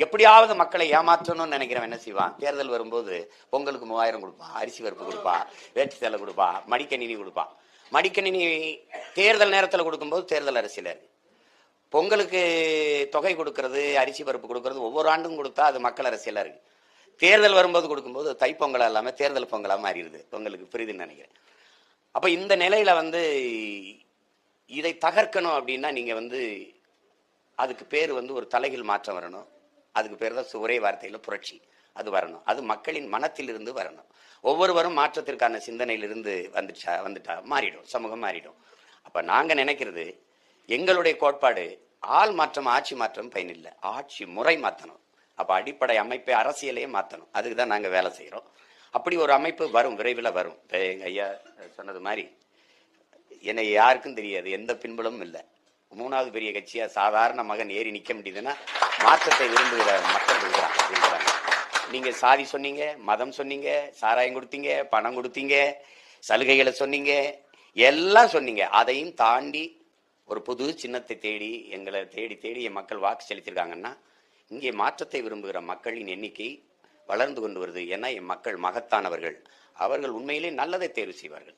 எப்படியாவது மக்களை ஏமாற்றணும்னு நினைக்கிறவன் என்ன செய்வான்? தேர்தல் வரும்போது பொங்கலுக்கு 3000 கொடுப்பான், அரிசி பருப்பு கொடுப்பான், வேட்டி சேலை கொடுப்பான், மடிக்கணினி கொடுப்பான். மடிக்கணினி தேர்தல் நேரத்தில் கொடுக்கும்போது தேர்தல் அரசியல் இருக்கு. பொங்கலுக்கு தொகை கொடுக்கறது, அரிசி பருப்பு கொடுக்கறது ஒவ்வொரு ஆண்டும் கொடுத்தா அது மக்கள் அரசியலா இருக்கு. தேர்தல் வரும்போது கொடுக்கும்போது தைப்பொங்கலா இல்லாம தேர்தல் பொங்கலா மாறிடுது. பொங்கலுக்கு புரியுதுன்னு நினைக்கிறேன். அப்ப இந்த நிலையில இதை தகர்க்கணும் அப்படின்னா நீங்க அதுக்கு பேர் ஒரு தலைகீழ் மாற்றம் வரணும். அதுக்கு பேர் தான் ஒரே வார்த்தையில புரட்சி. அது வரணும். அது மக்களின் மனத்திலிருந்து வரணும். ஒவ்வொருவரும் மாற்றத்திற்கான சிந்தனையிலிருந்து வந்துட்டா மாறிடும், சமூகம் மாறிடும். அப்ப நாங்க நினைக்கிறது, எங்களுடைய கோட்பாடு ஆள் மாற்றம் ஆட்சி மாற்றம் பயனில்லை, ஆட்சி முறை மாற்றணும். அப்ப அடிப்படை அமைப்பை அரசியலையே மாற்றணும். அதுக்கு தான் நாங்க வேலை செய்யறோம். அப்படி ஒரு அமைப்பு வரும், விரைவில் வரும். எங்க ஐயா சொன்னது மாதிரி என்னை யாருக்கும் தெரியாது, எந்த பின்புலமும் இல்லை. 3வது பெரிய கட்சியா சாதாரண மகன் ஏறி நிக்க முடியுதுன்னா மாற்றத்தை விரும்புகிற மக்கள் இருக்கிறாங்க. நீங்க சாதி சொன்னீங்க, மதம் சொன்னீங்க, சாராயம் கொடுத்தீங்க, பணம் கொடுத்தீங்க, சலுகைகளை சொன்னீங்க, எல்லாம் சொன்னீங்க. அதையும் தாண்டி ஒரு புது சின்னத்தை தேடி எங்களை தேடி என் மக்கள் வாக்கு செலுத்திருக்காங்கன்னா இங்கே மாற்றத்தை விரும்புகிற மக்களின் எண்ணிக்கை வளர்ந்து கொண்டு வருது. ஏன்னா என் மக்கள் மகத்தானவர்கள், அவர்கள் உண்மையிலே நல்லதை தேர்வு செய்வார்கள்.